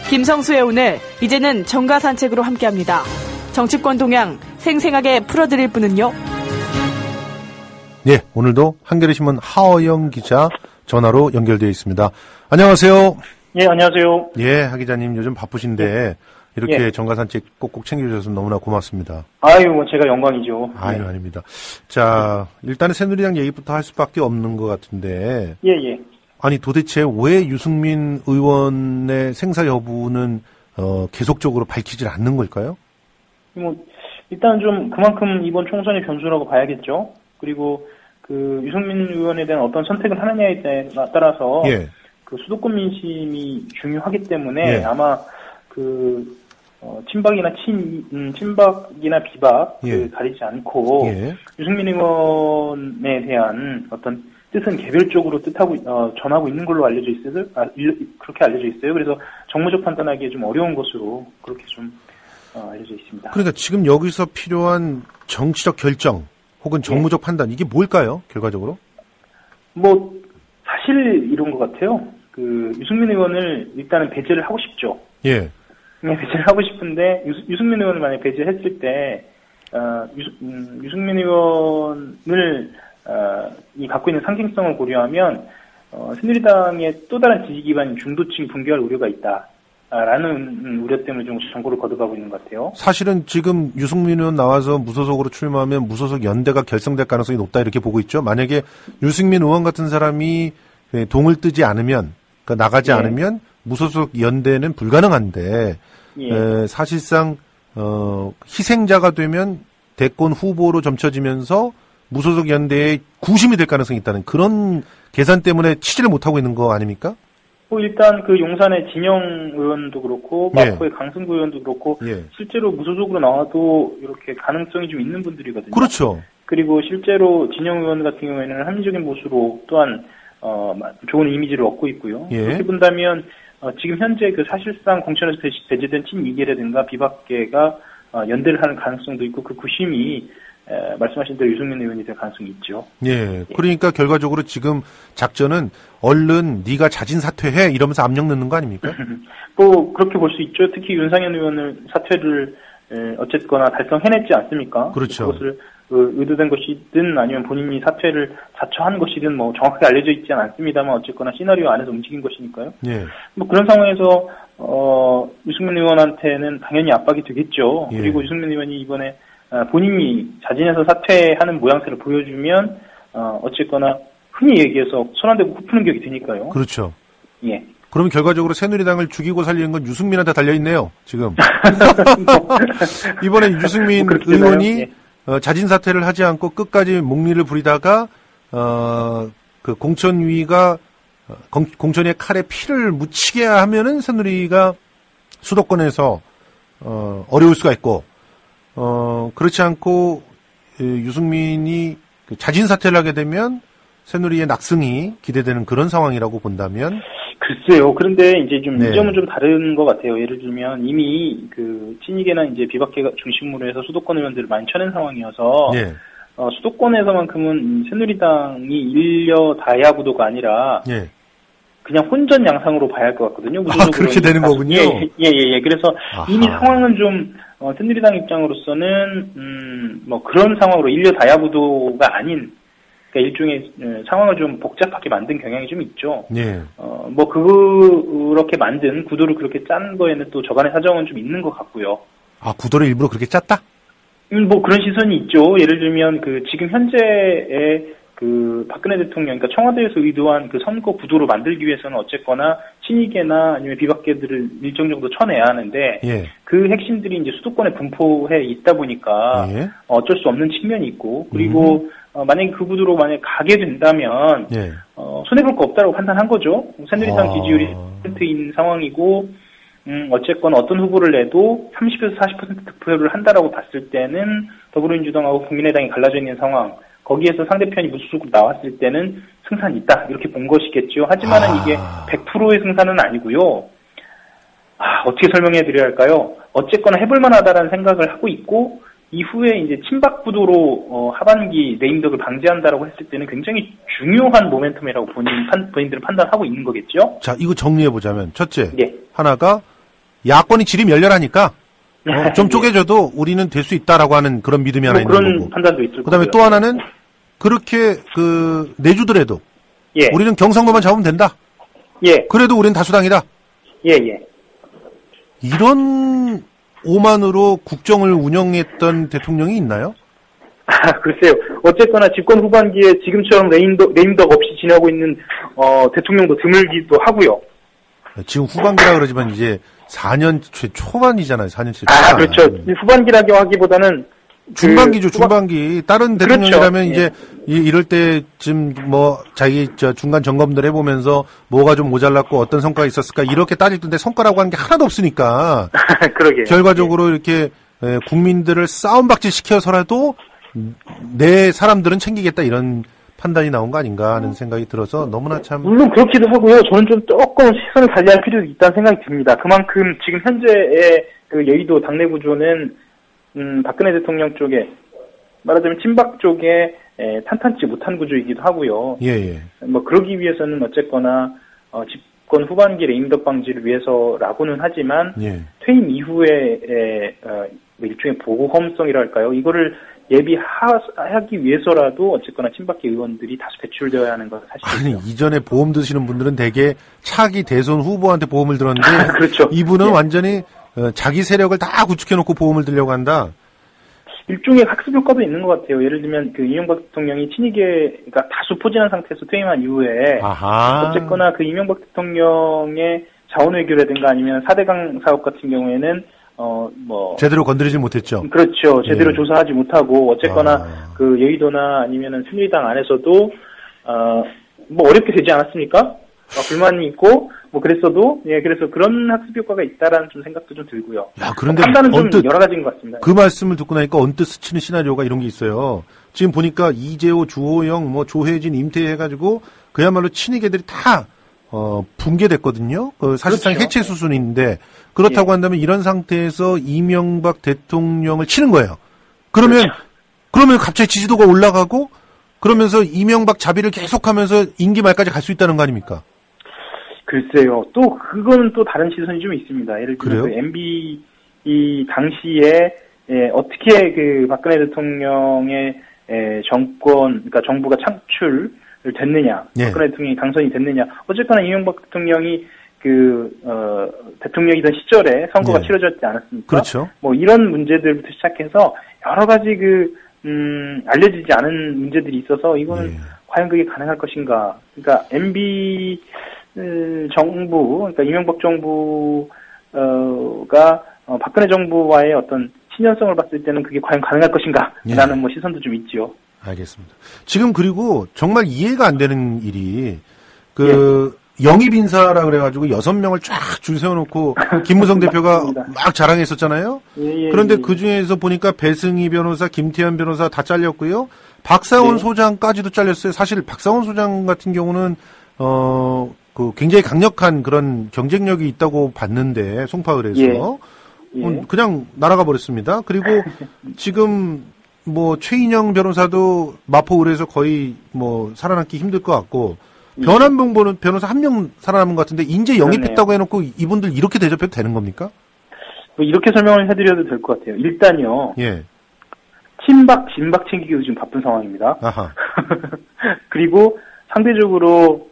김성수의 오늘, 이제는 정가 산책으로 함께합니다. 정치권 동향 생생하게 풀어드릴 분은요. 네, 오늘도 한겨레신문 하어영 기자 전화로 연결되어 있습니다. 안녕하세요. 예, 안녕하세요. 예, 하 기자님 요즘 바쁘신데 이렇게 예. 정가 산책 꼭꼭 챙겨주셔서 너무나 고맙습니다. 아유, 제가 영광이죠. 아유, 아닙니다. 자, 일단은 새누리당 얘기부터 할 수밖에 없는 것 같은데. 예, 예. 아니, 도대체 왜 유승민 의원의 생사 여부는 계속적으로 밝히질 않는 걸까요? 일단 좀 그만큼 이번 총선의 변수라고 봐야겠죠. 그리고 그 유승민 의원에 대한 어떤 선택을 하느냐에 따라서 예. 그 수도권 민심이 중요하기 때문에 예. 아마 친박이나 친박이나 비박 예. 가리지 않고 예. 유승민 의원에 대한 어떤 뜻은 개별적으로 전하고 있는 걸로 알려져 있어요. 그렇게 알려져 있어요. 그래서 정무적 판단하기에 좀 어려운 것으로 그렇게 좀 알려져 있습니다. 그러니까 지금 여기서 필요한 정치적 결정 혹은 정무적 판단 이게 뭘까요? 결과적으로? 사실 이런 것 같아요. 그 유승민 의원을 일단은 배제를 하고 싶죠. 예. 네, 배제를 하고 싶은데 유승민 의원을 만약 배제했을 때 유승민 의원을 이 갖고 있는 상징성을 고려하면 새누리당의 또 다른 지지 기반인 중도층이 붕괴할 우려가 있다라는 우려 때문에 좀 정보를 거듭하고 있는 것 같아요. 사실은 지금 유승민 의원 나와서 무소속으로 출마하면 무소속 연대가 결성될 가능성이 높다 이렇게 보고 있죠. 만약에 유승민 의원 같은 사람이 동을 뜨지 않으면 나가지 않으면 무소속 연대는 불가능한데 사실상 희생자가 되면 대권 후보로 점쳐지면서 무소속 연대의 구심이 될 가능성이 있다는 그런 계산 때문에 치지를 못하고 있는 거 아닙니까? 일단 그 용산의 진영 의원도 그렇고 마포의 강승구 의원도 그렇고 실제로 무소속으로 나와도 이렇게 가능성이 좀 있는 분들이거든요. 그렇죠. 그리고 실제로 진영 의원 같은 경우에는 합리적인 보수로 또한 좋은 이미지를 얻고 있고요. 그렇게 본다면 지금 현재 그 사실상 공천에서 배제된 친이계라든가 비박계가 연대를 하는 가능성도 있고 그 구심이 말씀하신 대로 유승민 의원이 될 가능성이 있죠. 예. 그러니까 결과적으로 지금 작전은 얼른 네가 자진 사퇴해 이러면서 압력 넣는 거 아닙니까? 그렇게 볼 수 있죠. 특히 윤상현 의원을 사퇴를 어쨌거나 달성해냈지 않습니까? 그렇죠. 그것을 의도된 것이든 아니면 본인이 사퇴를 자처한 것이든 정확하게 알려져 있지 않습니다만 어쨌거나 시나리오 안에서 움직인 것이니까요. 예. 그런 상황에서 유승민 의원한테는 당연히 압박이 되겠죠. 예. 그리고 유승민 의원이 이번에 본인이 자진해서 사퇴하는 모양새를 보여주면 어쨌거나 흔히 얘기해서 손 안 대고 코 푸는 격이 되니까요. 그렇죠. 예. 그러면 결과적으로 새누리당을 죽이고 살리는 건 유승민한테 달려있네요, 지금. 이번에 유승민 의원이 자진 사퇴를 하지 않고 끝까지 목리를 부리다가 그 공천위가 공천위의 칼에 피를 묻히게 하면은 새누리가 수도권에서 어려울 수가 있고 그렇지 않고 유승민이 자진 사퇴를 하게 되면 새누리의 낙승이 기대되는 그런 상황이라고 본다면 글쎄요. 그런데 이제 좀 이 점은 좀 다른 것 같아요. 예를 들면 이미 그 친이계나 이제 비박계가 중심으로 해서 수도권 의원들을 많이 쳐낸 상황이어서 수도권에서만큼은 새누리당이 일려 다야 구도가 아니라 그냥 혼전 양상으로 봐야 할 것 같거든요. 그렇게 되는 거군요. 예. 그래서 이미 상황은 좀 새누리당 입장으로서는 그런 상황으로 일려 다야 구도가 아닌 그러니까 일종의 상황을 좀 복잡하게 만든 경향이 좀 있죠. 그렇게 만든 구도를 그렇게 짠 거에는 또 저간의 사정은 좀 있는 것 같고요. 구도를 일부러 그렇게 짰다? 그런 시선이 있죠. 예를 들면 지금 현재의 박근혜 대통령, 그러니까 청와대에서 의도한 그 선거 구도로 만들기 위해서는 어쨌거나 친이계나 아니면 비박계들을 일정 정도 쳐내야 하는데 그 핵심들이 이제 수도권에 분포해 있다 보니까 어쩔 수 없는 측면이 있고 그리고 만약에 그 구도로 가게 된다면 손해볼 거 없다고 판단한 거죠. 새누리당 지지율이 10%인 상황이고 어쨌거나 어떤 후보를 내도 30에서 40% 득표를 한다라고 봤을 때는 더불어민주당하고 국민의당이 갈라져 있는 상황 거기에서 상대편이 무소속으로 나왔을 때는 승산이 있다 이렇게 본 것이겠죠. 하지만은 이게 100%의 승산은 아니고요. 어떻게 설명해 드려야 할까요? 어쨌거나 해볼 만하다라는 생각을 하고 있고 이후에 이제 친박 구도로 하반기 레임덕을 방지한다라고 했을 때는 굉장히 중요한 모멘텀이라고 본인들은 판단하고 있는 거겠죠. 자, 이거 정리해 보자면 첫째, 예. 하나가 야권이 질이 멸렬하니까 좀 쪼개져도 우리는 될 수 있다라고 하는 그런 믿음이 하나 있는 그런 거고. 판단도 있을 그다음에 거고요. 또 하나는 그렇게 내주더라도 예. 우리는 경상도만 잡으면 된다. 예. 그래도 우리는 다수당이다. 예, 예. 이런 오만으로 국정을 운영했던 대통령이 있나요? 글쎄요. 어쨌거나 집권 후반기에 지금처럼 레임덕 없이 지내고 있는 대통령도 드물기도 하고요. 지금 후반기라 그러지만 이제 4년 초반이잖아요. 4년 초반. 그렇죠. 후반기라고 하기보다는 중반기죠, 중반기. 다른 대통령이라면 그렇죠. 이제 이럴 때쯤 자기 중간 점검들 해보면서 뭐가 좀 모자랐고 어떤 성과가 있었을까 이렇게 따질 텐데 성과라고 하는 게 하나도 없으니까. 그러게요. 결과적으로 이렇게 국민들을 싸움박질 시켜서라도 내 사람들은 챙기겠다 이런 판단이 나온 거 아닌가 하는 생각이 들어서 너무나 참. 물론 그렇기도 하고요. 저는 좀 조금 시선을 달리할 필요도 있다는 생각이 듭니다. 그만큼 지금 현재의 그 여의도 당내 구조는 박근혜 대통령 쪽에 말하자면 친박 쪽에 탄탄치 못한 구조이기도 하고요. 예. 그러기 위해서는 어쨌거나 집권 후반기 레임덕 방지를 위해서라고는 하지만 예. 퇴임 이후에 일종의 보호험성이랄까요? 이거를 예비하기 위해서라도 어쨌거나 친박계 의원들이 다수 배출되어야 하는 건 사실이죠. 아니 이전에 보험 드시는 분들은 대개 차기 대선 후보한테 보험을 들었는데 그렇죠. 이분은 완전히 자기 세력을 다 구축해놓고 보험을 들려고 한다. 일종의 학습 효과도 있는 것 같아요. 예를 들면 이명박 대통령이 그러니까 다수 포진한 상태에서 퇴임한 이후에 아하. 어쨌거나 이명박 대통령의 자원외교라든가 아니면 4대강 사업 같은 경우에는 제대로 건드리지 못했죠. 그렇죠. 제대로 조사하지 못하고 어쨌거나 여의도나 아니면은 새누리당 안에서도 어렵게 되지 않았습니까? 불만이 있고 그랬어도 그래서 그런 학습 효과가 있다라는 좀 생각도 좀 들고요. 야, 그런데 판단은 좀 여러 가지인 것 같습니다. 그 말씀을 듣고 나니까 언뜻 스치는 시나리오가 이런 게 있어요. 지금 보니까 이재호, 주호영, 조혜진, 임태희 해가지고 그야말로 친이계들이 다 붕괴됐거든요. 사실상 그렇죠. 해체 수순인데 그렇다고 한다면 이런 상태에서 이명박 대통령을 치는 거예요. 그러면 갑자기 지지도가 올라가고 그러면서 이명박 자비를 계속하면서 임기 말까지 갈 수 있다는 거 아닙니까? 글쎄요. 또 그거는 또 다른 시선이 좀 있습니다. 예를 들면 MB 당시에 어떻게 박근혜 대통령의 정권, 그러니까 정부가 창출을 됐느냐, 박근혜 대통령이 당선이 됐느냐. 어쨌거나 이명박 대통령이 대통령이던 시절에 선거가 치러졌지 않았습니까? 그렇죠. 이런 문제들부터 시작해서 여러 가지 알려지지 않은 문제들이 있어서 이거는 과연 그게 가능할 것인가. 그러니까 MB 정부, 그러니까 이명박 정부가 박근혜 정부와의 어떤 친연성을 봤을 때는 그게 과연 가능할 것인가? 라는 시선도 좀 있죠. 알겠습니다. 지금 그리고 정말 이해가 안 되는 일이 영입 인사라 그래가지고 6명을 쫙 줄 세워놓고 김무성 대표가 막 자랑했었잖아요. 그런데 그 중에서 보니까 배승희 변호사, 김태현 변호사 다 잘렸고요. 박상원 소장까지도 잘렸어요. 사실 박상원 소장 같은 경우는 굉장히 강력한 그런 경쟁력이 있다고 봤는데 송파을에서 그냥 날아가 버렸습니다. 그리고 지금 최인영 변호사도 마포을에서 거의 살아남기 힘들 것 같고 변한봉 변호사 한 명 살아남은 것 같은데 인재 영입했다고 해놓고 이분들 이렇게 대접해도 되는 겁니까? 이렇게 설명을 해드려도 될 것 같아요. 일단요. 친박, 진박 챙기기도 지금 바쁜 상황입니다. 아하. 그리고 상대적으로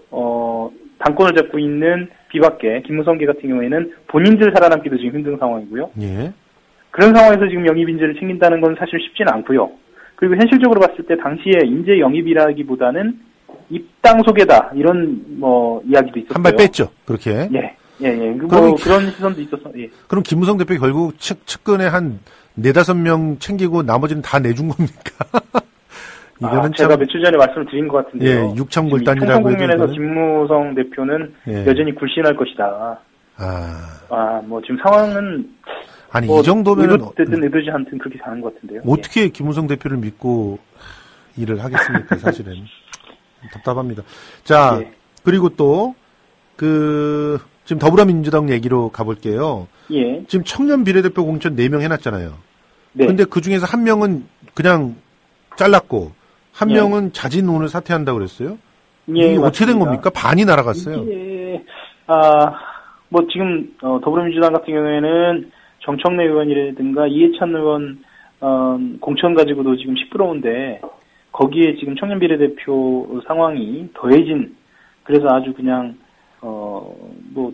당권을 잡고 있는 비박계, 김무성계 같은 경우에는 본인들 살아남기도 지금 힘든 상황이고요. 그런 상황에서 지금 영입 인재를 챙긴다는 건 사실 쉽지는 않고요. 그리고 현실적으로 봤을 때 당시에 인재 영입이라기보다는 입당 소개다 이런 이야기도 있었어요. 한 발 뺐죠. 그렇게. 그런 시선도 있어서. 그럼 김무성 대표 결국 측근에 한 4-5명 챙기고 나머지는 다 내준 겁니까? 이거는 제가 며칠 전에 말씀을 드린 것 같은데요. 육창골단이라고 해도 국면에서 김무성 대표는 여전히 굴신할 것이다. 지금 상황은 아니 이 정도면은 의도됐든 의도지 않든 그렇게 가는 것 같은데요. 어떻게 김무성 대표를 믿고 일을 하겠습니까? 사실은 답답합니다. 자 그리고 또 지금 더불어민주당 얘기로 가볼게요. 지금 청년 비례대표 공천 4명 해놨잖아요. 근데 그 중에서 한 명은 그냥 잘랐고 한 명은 자진론을 사퇴한다고 그랬어요. 이게 어떻게 된 겁니까? 반이 날아갔어요. 뭐 지금 더불어민주당 같은 경우에는 정청래 의원이라든가 이해찬 의원 공천 가지고도 지금 시끄러운데 거기에 지금 청년 비례대표 상황이 더해진 그래서 아주 그냥 뭐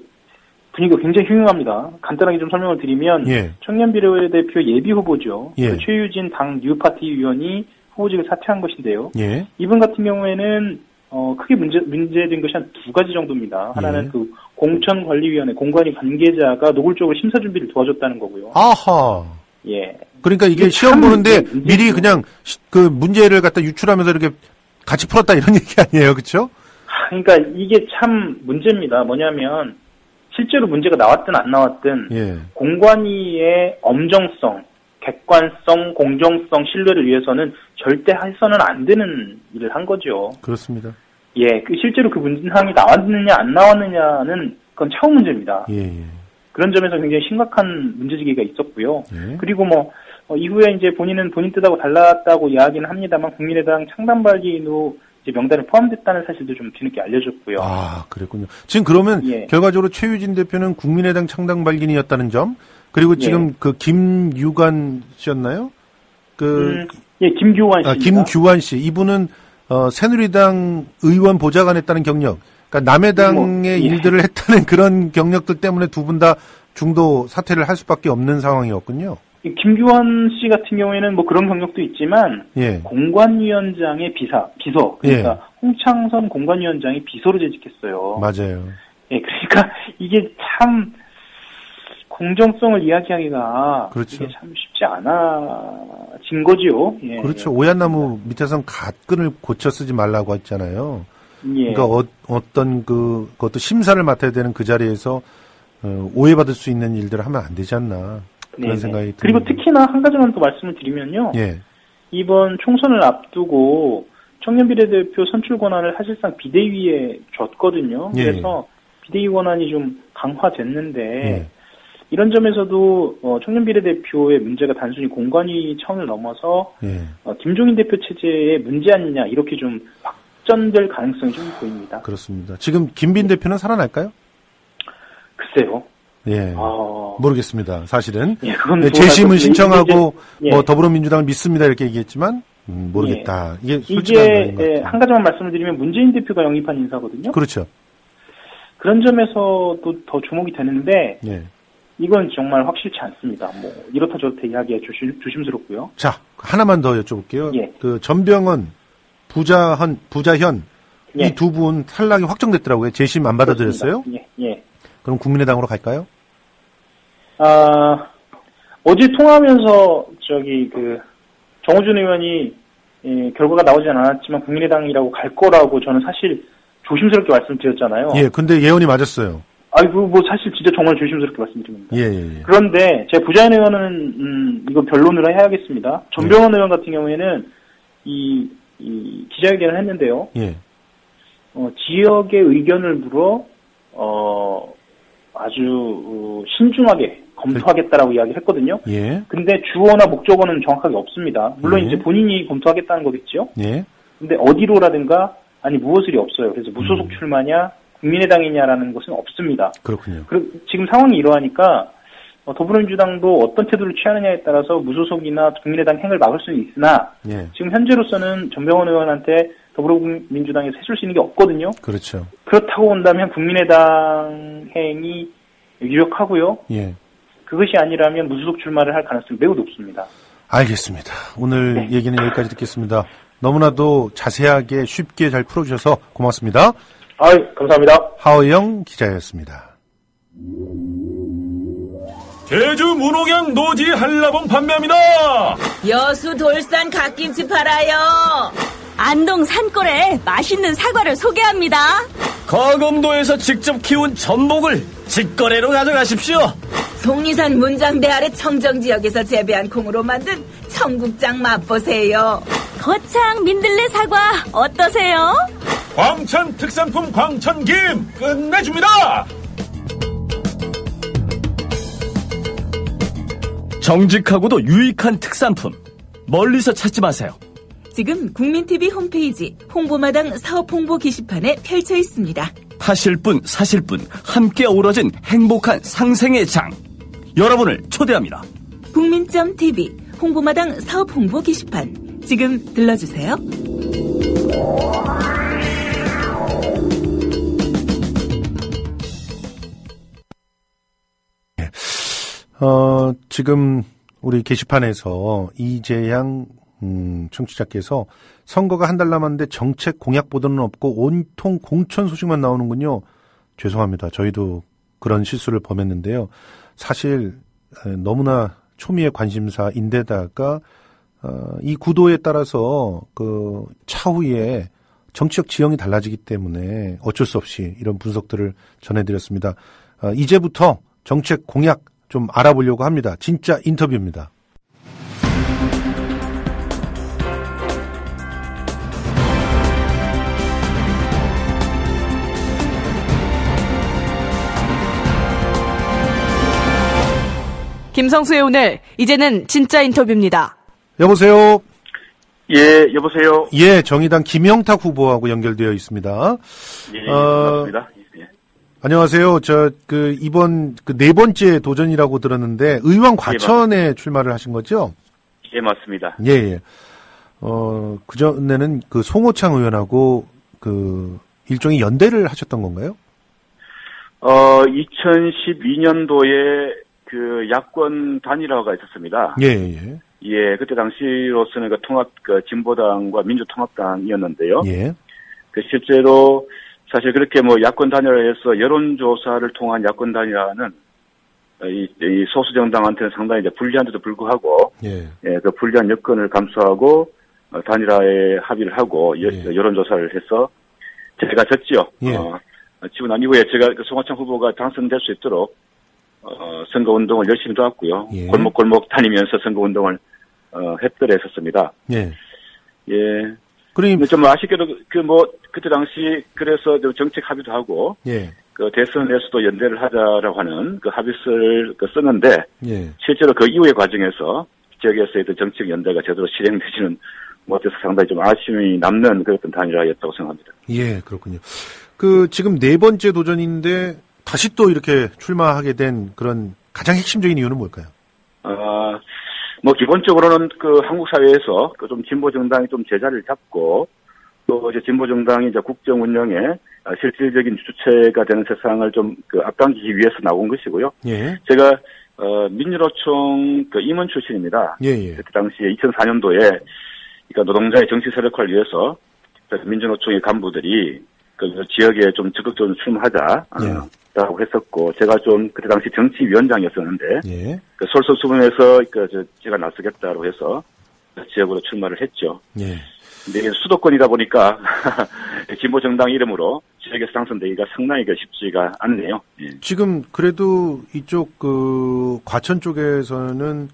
분위기가 굉장히 흉흉합니다. 간단하게 좀 설명을 드리면 예. 청년 비례대표 예비 후보죠. 예. 그 최유진 당 뉴파티 의원이 후보직을 사퇴한 것인데요. 예. 이분 같은 경우에는 크게 문제된 것이 한 두 가지 정도입니다. 하나는 예. 그 공천관리위원회 공관위 관계자가 노골적으로 심사 준비를 도와줬다는 거고요. 아하. 예. 그러니까 이게 시험 보는데 미리 그냥 그 문제를 갖다 유출하면서 이렇게 같이 풀었다 이런 얘기 아니에요, 그렇죠? 그러니까 이게 참 문제입니다. 뭐냐면 실제로 문제가 나왔든 안 나왔든 예. 공관위의 엄정성, 객관성, 공정성, 신뢰를 위해서는 절대 해서는 안 되는 일을 한 거죠. 그렇습니다. 예, 실제로 그 문항이 나왔느냐 안 나왔느냐는 그건 차후 문제입니다. 예. 그런 점에서 굉장히 심각한 문제제기가 있었고요. 예. 그리고 이후에 이제 본인은 본인 뜻하고 달랐다고 이야기는 합니다만 국민의당 창당발기인으로 이제 명단에 포함됐다는 사실도 좀 뒤늦게 알려졌고요. 아, 그랬군요. 지금 그러면 예. 결과적으로 최유진 대표는 국민의당 창당 발기인이었다는 점, 그리고 지금 예. 그 김유관 씨였나요? 예, 김규환 씨입니다. 김규환 씨. 이분은 새누리당 의원 보좌관 했다는 경력, 그러니까 남의 당의 예. 일들을 했다는 그런 경력들 때문에 두 분 다 중도 사퇴를 할 수밖에 없는 상황이었군요. 김규환 씨 같은 경우에는 뭐 그런 경력도 있지만 예. 공관위원장의 비서 그러니까 예. 홍창선 공관위원장이 비서로 재직했어요. 맞아요. 예, 그러니까 이게 참 공정성을 이야기하기가 그렇죠. 이게 참 쉽지 않아진 거지요. 예. 그렇죠. 오얏나무 밑에선 갓끈을 고쳐 쓰지 말라고 했잖아요. 예. 그러니까 어떤 그것도 심사를 맡아야 되는 그 자리에서 오해받을 수 있는 일들을 하면 안 되지 않나 그런 네네. 생각이 듭니다. 그리고 특히나 한 가지만 더 말씀을 드리면요. 예. 이번 총선을 앞두고 청년 비례대표 선출 권한을 사실상 비대위에 줬거든요. 예. 그래서 비대위 권한이 좀 강화됐는데 예. 이런 점에서도 청년 비례대표의 문제가 단순히 공관위 차원을 넘어서 예. 김종인 대표 체제의 문제 아니냐 이렇게 좀 확전될 가능성이 좀 보입니다. 그렇습니다. 지금 김빈 대표는 살아날까요? 글쎄요. 예. 모르겠습니다. 사실은. 예, 그건 재심을 신청하고 예. 뭐 더불어민주당을 믿습니다 이렇게 얘기했지만 모르겠다. 예. 이게 솔직한 말인 것 이게 같아요. 한 가지만 말씀을 드리면 문재인 대표가 영입한 인사거든요. 그렇죠. 그런 점에서도 더 주목이 되는데 예. 이건 정말 확실치 않습니다. 뭐 이렇다 저렇다 이야기가 조심스럽고요. 자, 하나만 더 여쭤볼게요. 예. 그 전병헌, 부자현 예. 이 두 분 탈락이 확정됐더라고요. 재심 안 받아들였어요? 예. 예. 그럼 국민의당으로 갈까요? 어제 통화하면서 정호준 의원이 결과가 나오진 않았지만 국민의당이라고 갈 거라고 저는 사실 조심스럽게 말씀드렸잖아요. 예, 근데 예언이 맞았어요. 아이고, 뭐 사실 진짜 정말 조심스럽게 말씀드립니다. 예. 그런데 제 부자현 의원은 이거 변론으로 해야겠습니다. 전병헌 의원 같은 경우에는 이 기자회견을 했는데요. 예. 지역의 의견을 물어 아주 신중하게 검토하겠다라고 이야기를 했거든요. 예. 근데 주어나 목적어는 정확하게 없습니다. 물론 예. 이제 본인이 검토하겠다는 거겠죠. 예. 근데 어디로라든가 아니 무엇을이 없어요. 그래서 무소속 출마냐 국민의당이냐라는 것은 없습니다. 그렇군요. 지금 상황이 이러하니까 더불어민주당도 어떤 태도를 취하느냐에 따라서 무소속이나 국민의당 행을 막을 수는 있으나 예. 지금 현재로서는 전병헌 의원한테 더불어민주당에서 해줄 수 있는 게 없거든요. 그렇죠. 그렇다고 본다면 국민의당 행이 유력하고요. 예. 그것이 아니라면 무소속 출마를 할 가능성이 매우 높습니다. 알겠습니다. 오늘 얘기는 여기까지 듣겠습니다. 너무나도 자세하게 쉽게 잘 풀어주셔서 고맙습니다. 감사합니다. 하의영 기자였습니다. 제주 문옥양 노지 한라봉 판매합니다. 여수 돌산 갓김치 팔아요. 안동 산골에 맛있는 사과를 소개합니다. 거금도에서 직접 키운 전복을 직거래로 가져가십시오. 속리산 문장대 아래 청정지역에서 재배한 콩으로 만든 청국장 맛보세요. 거창 민들레 사과 어떠세요? 광천 특산품 광천김 끝내줍니다. 정직하고도 유익한 특산품 멀리서 찾지 마세요. 지금 국민TV 홈페이지 홍보마당 사업 홍보 게시판에 펼쳐 있습니다. 타실 분, 사실 분, 함께 어우러진 행복한 상생의 장. 여러분을 초대합니다. 국민.tv 홍보마당 사업 홍보 게시판 지금 들러주세요. 지금 우리 게시판에서 이재양 청취자께서 선거가 한 달 남았는데 정책 공약 보도는 없고 온통 공천 소식만 나오는군요. 죄송합니다. 저희도 그런 실수를 범했는데요. 사실 너무나 초미의 관심사인데다가 이 구도에 따라서 그 차후에 정치적 지형이 달라지기 때문에 어쩔 수 없이 이런 분석들을 전해드렸습니다. 이제부터 정책 공약 좀 알아보려고 합니다. 진짜 인터뷰입니다. 김성수의 오늘, 이제는 진짜 인터뷰입니다. 여보세요? 예, 여보세요? 예, 정의당 김영탁 후보하고 연결되어 있습니다. 예, 반갑습니다. 예. 안녕하세요. 이번 네 번째 도전이라고 들었는데, 의왕 과천에 출마를 하신 거죠? 예, 맞습니다. 예, 예. 그전에는 송호창 의원하고 일종의 연대를 하셨던 건가요? 2012년도에 야권 단일화가 있었습니다. 예, 예. 예, 그때 당시로서는 진보당과 민주통합당이었는데요. 예. 실제로 사실 그렇게 야권 단일화에서 여론조사를 통한 야권 단일화는 이 소수 정당한테는 상당히 이제 불리한데도 불구하고, 예. 예, 그 불리한 여건을 감수하고 단일화에 합의를 하고 여론조사를 해서 제가 졌지요. 예. 지고 난 이후에 제가 송호창 후보가 당선될 수 있도록 선거운동을 열심히 도왔고요. 예. 골목골목 다니면서 선거운동을 했더랬었습니다. 예. 예. 근데 좀 아쉽게도 그때 당시 그래서 정책 합의도 하고, 예. 대선에서도 연대를 하자라고 하는 합의서를 썼는데, 예. 실제로 그 이후의 과정에서 지역에서의 정책 연대가 제대로 실행되지는 못해서 상당히 좀 아쉬움이 남는 그런 단일화였다고 생각합니다. 예, 그렇군요. 지금 네 번째 도전인데, 다시 또 이렇게 출마하게 된 그런 가장 핵심적인 이유는 뭘까요? 기본적으로는 한국 사회에서 좀 진보 정당이 좀 제자리를 잡고 또 이제 진보 정당이 이제 국정 운영에 실질적인 주체가 되는 세상을 좀 앞당기기 위해서 나온 것이고요. 예. 제가 민주노총 임원 출신입니다. 예, 예. 그때 당시에 2004년도에 노동자의 정치 세력화를 위해서 민주노총의 간부들이 지역에 좀 적극적으로 출마하자. 라고 했었고, 제가 좀 그때 당시 정치위원장이었었는데, 예. 솔선수범해서 제가 나서겠다고 해서 지역으로 출마를 했죠. 예. 근데 수도권이다 보니까 진보 정당 이름으로 지역에서 당선되기가 상당히 쉽지가 않네요. 예. 지금 그래도 이쪽 과천 쪽에서는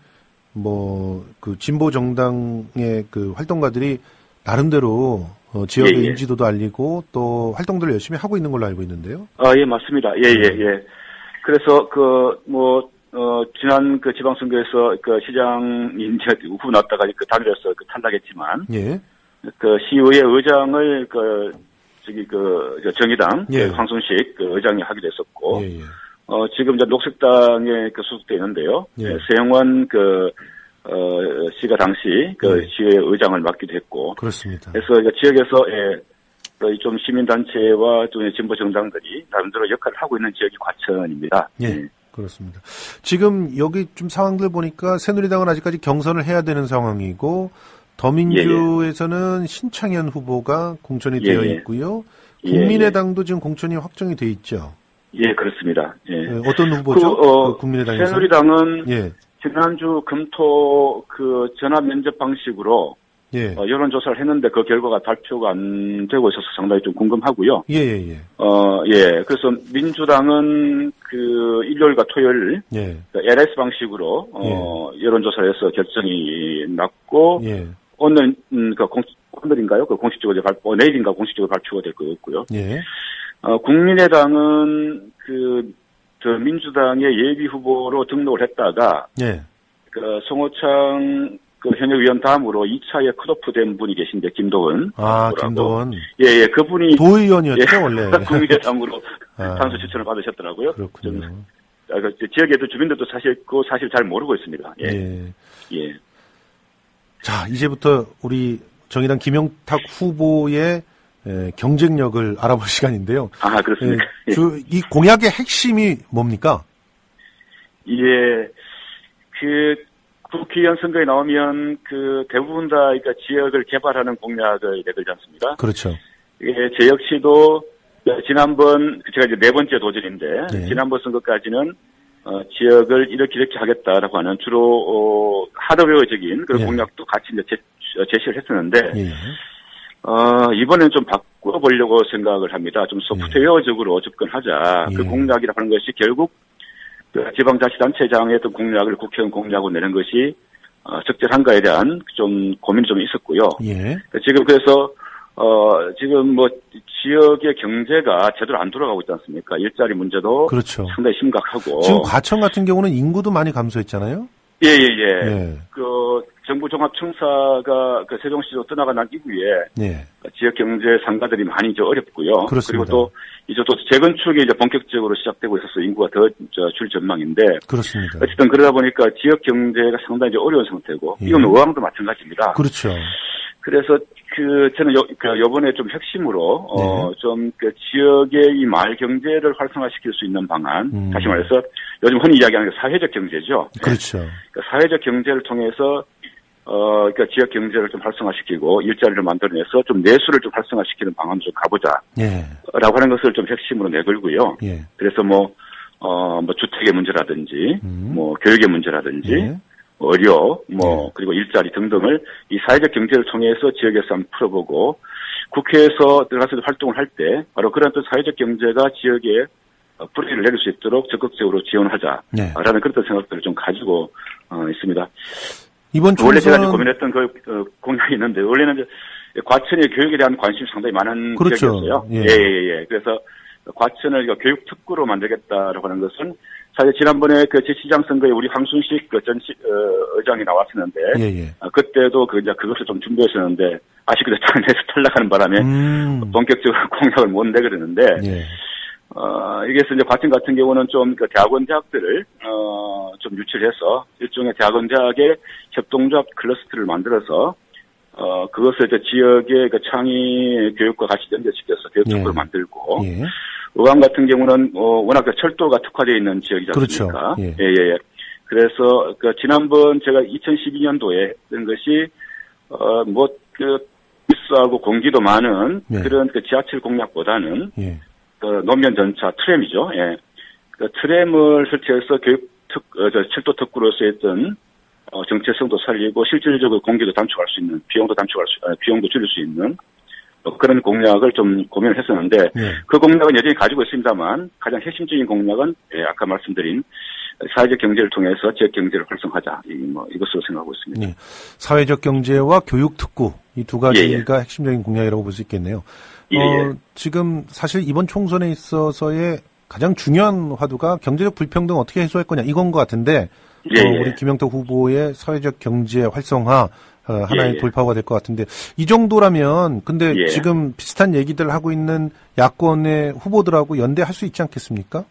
진보 정당의 활동가들이 나름대로 지역의 인지도도 알리고 또 활동들을 열심히 하고 있는 걸로 알고 있는데요. 예, 맞습니다. 예. 그래서 지난 지방선거에서 시장 후보 나왔다가 단일화해서 탈락했지만, 예. 시의회 의장을 정의당 황순식 의장이 하기도 했었고, 예. 지금 이제 녹색당에 소속돼 있는데요. 예. 세영원 씨가 당시 시의회 의장을 맡기도 했고. 그렇습니다. 그래서 지역에서 좀 시민단체와 좀 진보 정당들이 나름대로 역할을 하고 있는 지역이 과천입니다. 예. 그렇습니다. 지금 여기 좀 상황들 보니까 새누리당은 아직까지 경선을 해야 되는 상황이고, 더민주에서는 신창현 후보가 공천이 되어 있고요. 국민의당도 지금 공천이 확정이 돼 있죠. 예, 그렇습니다. 예. 어떤 후보죠? 국민의당에서? 새누리당은 지난주 금토 전화 면접 방식으로 여론조사를 했는데 그 결과가 발표가 안 되고 있어서 상당히 좀 궁금하고요. 예. 그래서 민주당은 일요일과 토요일 LS 방식으로 여론조사를 해서 결정이 났고 오늘 오늘인가요? 공식적으로 내일인가 공식적으로 발표가 될 거였고요. 예. 국민의당은 민주당의 예비 후보로 등록을 했다가 송호창 그 현역 위원 다음으로 2차에 컷오프 된 분이 계신데 김도원. 김도원. 예, 그분이 도의원이었죠, 원래. 국민의당으로 당수 추천을 받으셨더라고요. 그렇군요. 지역에도 주민들도 사실 잘 모르고 있습니다. 예. 자, 이제부터 우리 정의당 김영탁 후보의 경쟁력을 알아볼 시간인데요. 그렇습니까? 이 공약의 핵심이 뭡니까? 국회의원 선거에 나오면 대부분 다 그러니까 지역을 개발하는 공약을 내걸지 않습니까? 그렇죠. 제 역시도 지난번 제가 이제 4번째 도전인데 지난번 선거까지는 지역을 이렇게 하겠다라고 하는 주로 하드웨어적인 그런 공약도 같이 이제 제시를 했었는데 이번에는 좀 바꿔보려고 생각을 합니다. 좀 소프트웨어적으로 접근하자. 그 공약이라고 하는 것이 결국 지방자치단체장의 어떤 공약을 국회의원 공약으로 내는 것이 적절한가에 대한 좀 고민이 좀 있었고요. 지금 그래서 지금 뭐 지역의 경제가 제대로 안 돌아가고 있지 않습니까? 일자리 문제도 그렇죠. 상당히 심각하고 지금 과천 같은 경우는 인구도 많이 감소했잖아요. 정부 종합청사가 세종시로 떠나간 이후에 지역 경제 상가들이 많이 이제 어렵고요. 그렇습니다. 그리고 또 이제 또 재건축이 이제 본격적으로 시작되고 있어서 인구가 더 줄 전망인데. 그렇습니다. 어쨌든 그러다 보니까 지역 경제가 상당히 이제 어려운 상태고 이건 의왕도 마찬가지입니다. 그렇죠. 그래서 저는 요번에 좀 핵심으로 좀 지역의 이 마을 경제를 활성화시킬 수 있는 방안. 다시 말해서 요즘 흔히 이야기하는 사회적 경제죠. 그렇죠. 사회적 경제를 통해서 그러니까 지역 경제를 좀 활성화시키고 일자리를 만들어내서 좀 내수를 좀 활성화시키는 방안으로 좀 가보자. 라고 하는 것을 좀 핵심으로 내걸고요. 그래서 뭐 주택의 문제라든지, 뭐 교육의 문제라든지, 의료, 그리고 일자리 등등을 이 사회적 경제를 통해서 지역에서 한번 풀어보고 국회에서 들어가서 활동을 할 때 바로 그런 또 사회적 경제가 지역에 뿌리를 내릴 수 있도록 적극적으로 지원하자라는 그런 생각들을 좀 가지고 있습니다. 이번 총선 원래 제가 고민했던 공약이 있는데 원래는 이제 과천의 교육에 대한 관심이 상당히 많은 지역이었어요. 그래서 과천을 교육 특구로 만들겠다라고 하는 것은 사실 지난번에 지시장 선거에 우리 황순식 전 의장이 나왔었는데 그때도 이제 그것을 좀 준비했었는데 아쉽게도 당에서 탈락하는 바람에 본격적으로 공약을 못 내그랬는데 이게 이제 과천 같은 경우는 좀 대학원 대학들을 좀 유치를 해서 일종의 대학원 대학의 협동조합 클러스터를 만들어서 그것을 이제 지역의 창의 교육과 같이 연결시켜서 교육 특구를 만들고 의왕 같은 경우는 워낙 철도가 특화되어 있는 지역이지 않습니까? 그렇죠. 그래서 지난번 제가 2012년도에 했던 것이 비싸고 공기도 많은 그런 지하철 공약보다는 노면 전차 트램이죠. 트램을 설치해서 철도 특구로서 했던 정체성도 살리고 실질적으로 공기도 단축할 수 있는 비용도 줄일 수 있는 그런 공약을 좀 고민을 했었는데 그 공약은 여전히 가지고 있습니다만 가장 핵심적인 공약은 아까 말씀드린 사회적 경제를 통해서 지역 경제를 활성화하자 이것으로 생각하고 있습니다. 사회적 경제와 교육 특구 이 두 가지가 핵심적인 공약이라고 볼 수 있겠네요. 지금 사실 이번 총선에 있어서의 가장 중요한 화두가 경제적 불평등 어떻게 해소할 거냐 이건 것 같은데 우리 김영탁 후보의 사회적 경제 활성화 하나의 돌파구가 될 것 같은데 이 정도라면 근데 지금 비슷한 얘기들 하고 있는 야권의 후보들하고 연대할 수 있지 않겠습니까?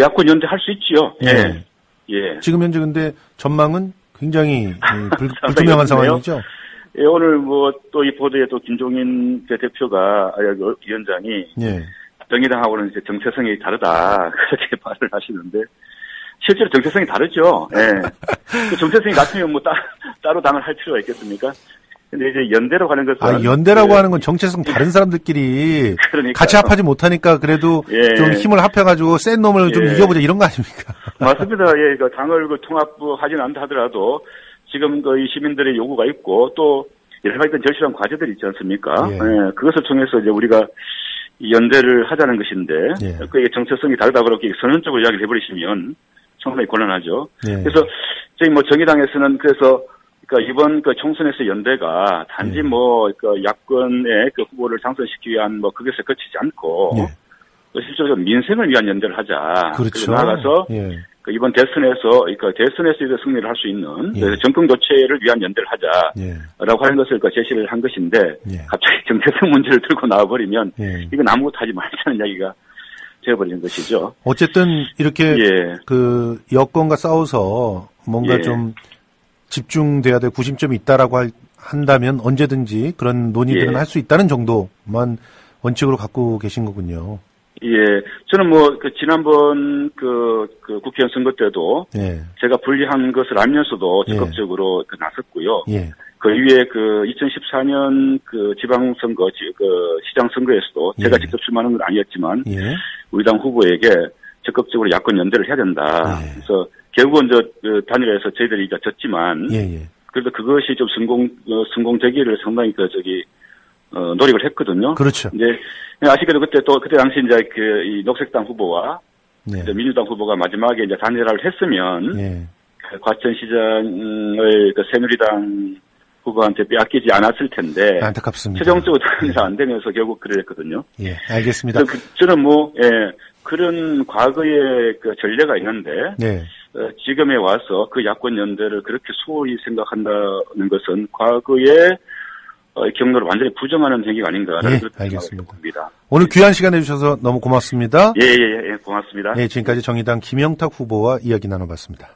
야권 연대할 수 있지요. 지금 현재 근데 전망은 굉장히 불투명한 상황이죠. 오늘 또 이 보도에 또 김종인 대표가 위원장이 정의당하고는 이제 정체성이 다르다 그렇게 말을 하시는데 실제로 정체성이 다르죠. 그 정체성이 같으면 따로 당을 할 필요가 있겠습니까? 근데 이제 연대로 가는 것은 연대라고 하는 건 정체성 다른 사람들끼리 같이 합하지 못하니까 그래도 좀 힘을 합해가지고 센 놈을 좀 이겨보자 이런 거 아닙니까? 맞습니다. 당을 통합하지는 않다 하더라도 지금 이 시민들의 요구가 있고 또 여러 가지 절실한 과제들이 있지 않습니까? 그것을 통해서 이제 우리가 연대를 하자는 것인데 그게 정체성이 다르다 그렇게 선언적으로 이야기를 해버리시면 상당히 곤란하죠. 그래서 저희 정의당에서는 그래서 이번 총선에서 연대가 단지 야권의 후보를 당선시키기 위한 그것에 그치지 않고 실제로 민생을 위한 연대를 하자. 그렇죠. 나아가서 이번 대선에서 승리를 할 수 있는 정권 교체를 위한 연대를 하자라고 하는 것을 제시를 한 것인데 갑자기 정체성 문제를 들고 나와버리면 이건 아무것도 하지 말자는 이야기가 되어버리는 것이죠. 어쨌든 이렇게 그 여권과 싸워서 뭔가 좀 집중돼야 될 구심점이 있다라고 한다면 언제든지 그런 논의들은 할 수 있다는 정도만 원칙으로 갖고 계신 거군요. 저는 지난번 국회의원 선거 때도 제가 불리한 것을 알면서도 적극적으로 나섰고요. 그 이후에 2014년 지방선거, 시장 선거에서도 제가 직접 출마하는 건 아니었지만 우리 당 후보에게 적극적으로 야권 연대를 해야 된다. 그래서 결국은 단일화에서 저희들이 이제 졌지만 그래도 그것이 좀 성공되기를 상당히 노력을 했거든요. 그렇죠. 이제 아시게도 그때 당시 이제 이 녹색당 후보와 민주당 후보가 마지막에 이제 단일화를 했으면 과천시장을 새누리당 후보한테 빼앗기지 않았을 텐데 안타깝습니다. 최종적으로 단일화 안 되면서 결국 그래 했거든요. 알겠습니다. 저는 그런 과거의 전례가 있는데 지금에 와서 그 야권 연대를 그렇게 소홀히 생각한다는 것은 과거의 경로를 완전히 부정하는 행위가 아닌가라는 알겠습니다. 봅니다. 오늘 귀한 시간 내주셔서 너무 고맙습니다. 고맙습니다. 지금까지 정의당 김영탁 후보와 이야기 나눠봤습니다.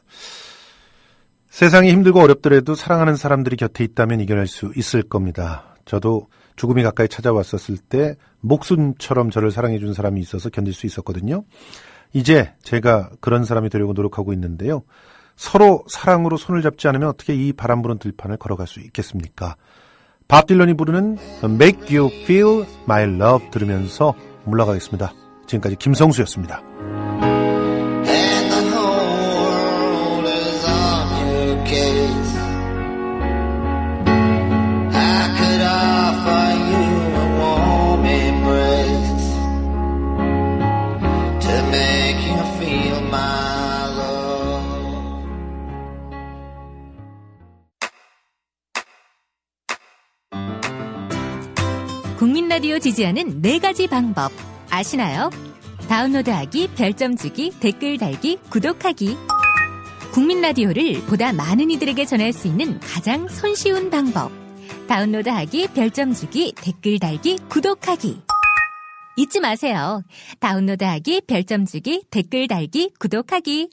세상이 힘들고 어렵더라도 사랑하는 사람들이 곁에 있다면 이겨낼 수 있을 겁니다. 저도 죽음이 가까이 찾아왔었을 때 목숨처럼 저를 사랑해준 사람이 있어서 견딜 수 있었거든요. 이제 제가 그런 사람이 되려고 노력하고 있는데요. 서로 사랑으로 손을 잡지 않으면 어떻게 이 바람 부는 들판을 걸어갈 수 있겠습니까? 밥 딜런이 부르는 Make You Feel My Love 들으면서 물러가겠습니다. 지금까지 김성수였습니다. 국민 라디오 지지하는 4가지 방법 아시나요? 다운로드하기, 별점 주기, 댓글 달기, 구독하기. 국민 라디오를 보다 많은 이들에게 전할 수 있는 가장 손쉬운 방법. 다운로드하기, 별점 주기, 댓글 달기, 구독하기. 잊지 마세요. 다운로드하기, 별점 주기, 댓글 달기, 구독하기.